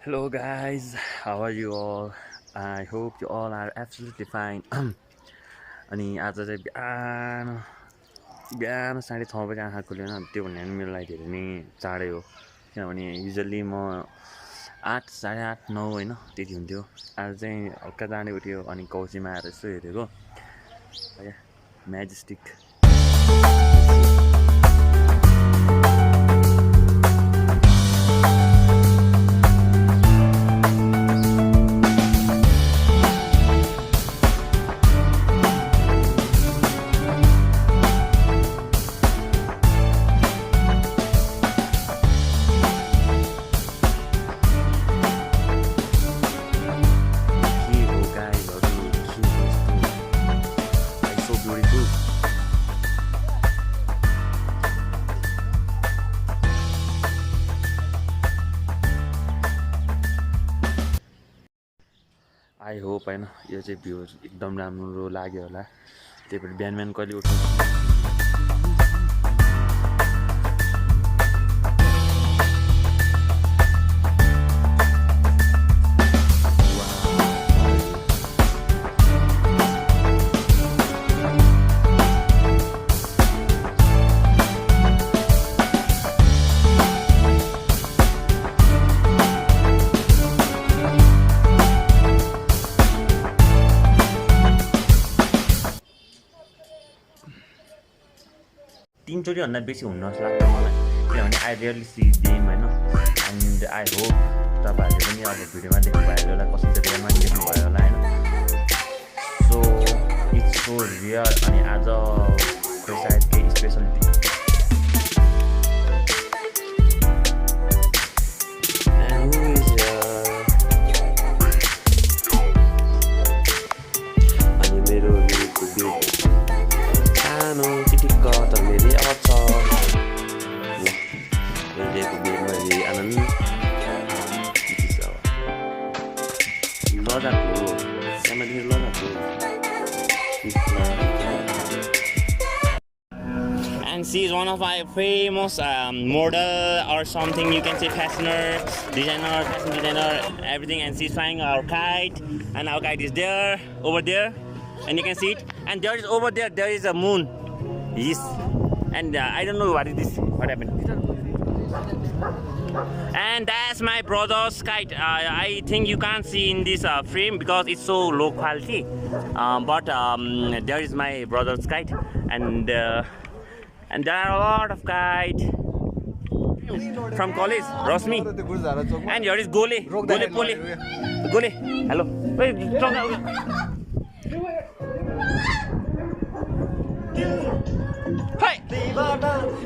Hello guys, how are you all? I hope you all are absolutely fine. अनि आज चाहिँ बिहान बिहान 6:30 बजे आँखा खुल्यो होइन त्यो भन्ने पनि मेरो लागि धेरै नै चाँडै हो किनभने युजल्ली म 8 8:30 9 होइन त्यति हुन्थ्यो आज चाहिँ हल्का चाँडै उठ्यो अनि कौसीमा आएर यसो हेरेको म्याजेस्टिक आई होप होइन यो चाहिँ भ्यू एकदम राम्रो लाग्यो होला त्यही भएर बिहान बिहान कहिले उठ्नु तीनचोटि भन्दा बेसी हुन्न जस्तो लाग्छ मलाई किनभने आई रियली सी देम होइन एन्ड आई होप तपाईँहरूले पनि अब भिडियोमा देख्नुभयो होला कसै चाहिँ रियलमा देख्नुभयो होला होइन सो इट्स सो रियल अनि आज खोइ सायद केही स्पेसलिटी अनि मेरो सानो चिटिक्क त धेरै आवाज छ लिएको बेडमा आनन्द लजाको सामाजिक लजाको And she is one of my famous model or something you can say fashion designer, everything. And she's flying our kite, and our kite is there, over there, and you can see it. And there is over there, there is a moon. Yes, and I don't know what is this. What happened? And that's my brother's kite. I think you can't see in this frame because it's so low quality. But there is my brother's kite, and there are a lot of kites from college. Rosmi, and here is Gole Pole. Gole, hello. Wait, talk. Hi.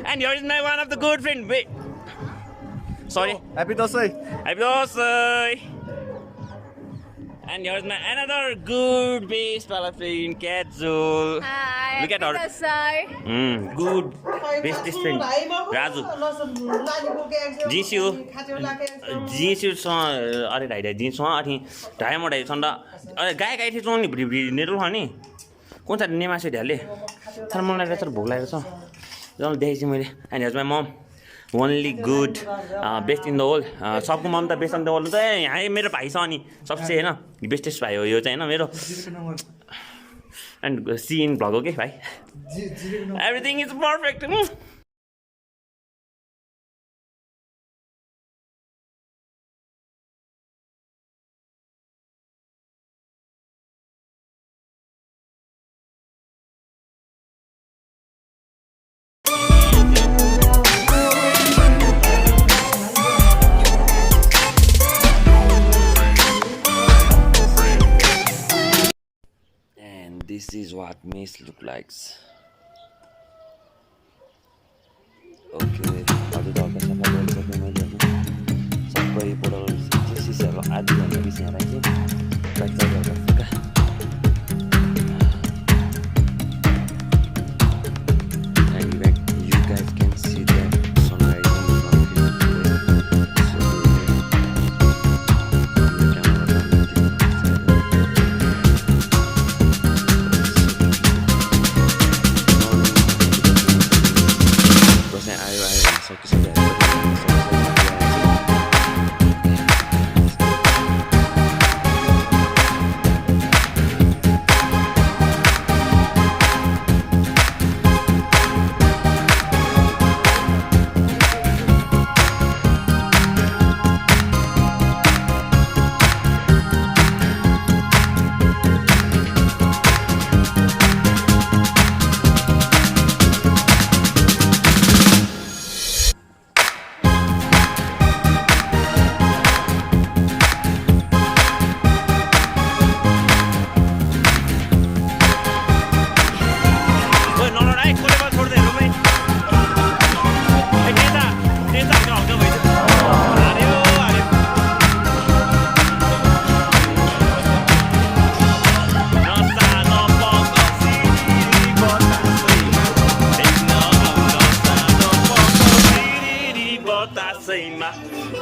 And here is my one of the good friend. Wait. Sorry. Happy Dasai. Happy Dasai. And here's my another good bass friend, Kadzul. Hi. Look at her. Dasai. Good bestest friend, Raju. जिन्सु अरे ढाई jeans अथि ढाई मोटाई छन् र अरे गाई गाई थियो नि भिडी नेटल नि कुन चाहिँ नेमासे ढ्याले तर मलाई रहेछ भोक लागेको छ जल देखेपछि मैले and has my mum only good best in the whole सबको मम त बेस्ट इन द होल त यहाँ मेरो भाइ छ अनि सबसे होइन बेस्टेस्ट भाइ हो यो चाहिँ होइन मेरो एन्ड सी इन भ्लग हो कि भाइ everything is perfect This is what mess look like. Okay, अझै त हल्का सफा गरिसकेँ मैले होइन सबै बोतल सिसाहरू आधी भन्दा बेसी यहाँ राखेँ हल्का and you guys can see that sunrise I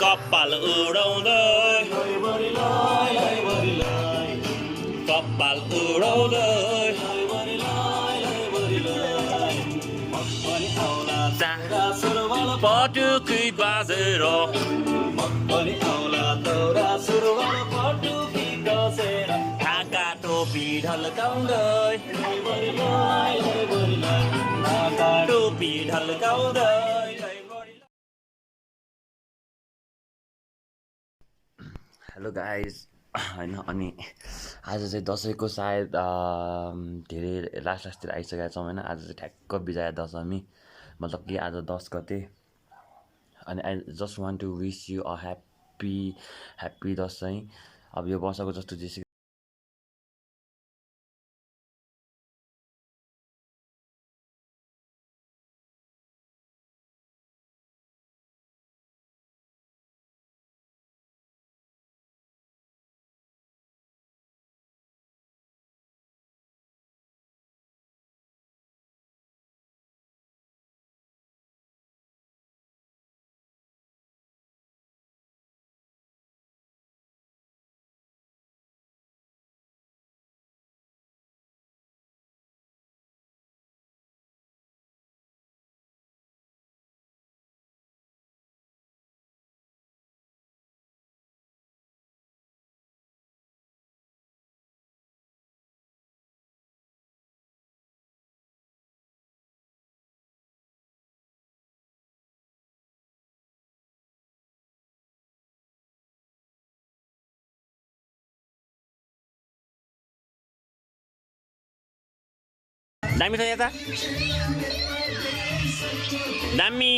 कपाल उडाउँदै कपाल उडाउँदै पटुकी बाजेर ढाका टोपी ढल्काउँदै टोपी ढल्काउँदै। हेलो गाइज होइन अनि आज चाहिँ दसैँको सायद धेरै लास्टतिर आइसकेका छौँ होइन। आज चाहिँ ठ्याक्क विजया दशमी मतलब कि आज 10 गते अनि I just want to wish you a happy Dashain. अब यो वर्षको जस्तो जेसुकै दामी छ यता दामी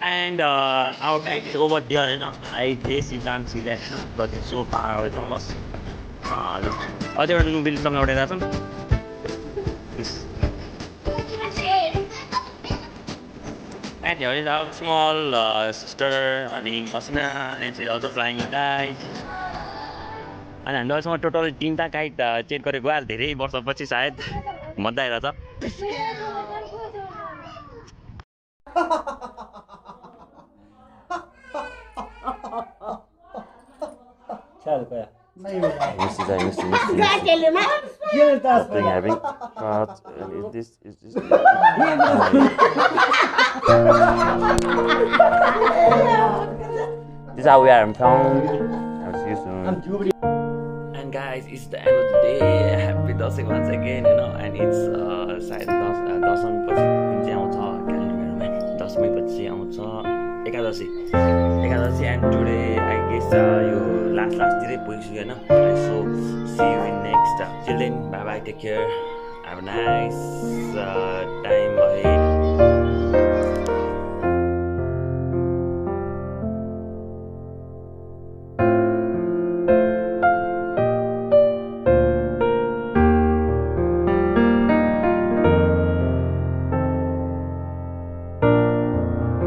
And our bag is over there, you know. I guess you can't see that, but it's so far away from us. Look. Oh, there are new buildings over there, that's And here is our small sister, Hasna, and she's also flying a kite. अनि हाम्रो अहिलेसम्म total 3टा kite check गरेको आज धेरै वर्षपछि सायद मजा आइरहेछ। This is how we are in town. I'll see you soon. And guys, it's the end of the day. Happy Dasai once again, you know. And it's सायद दशमीपछि कुन चाहिँ आउँछ क्यालेन्डरमा दशमीपछि आउँछ एकादशी and today I guess यो लास्टतिरै पुगिसक्यो होइन। So see you in next. Till then, bye bye, take care, have a nice time ahead.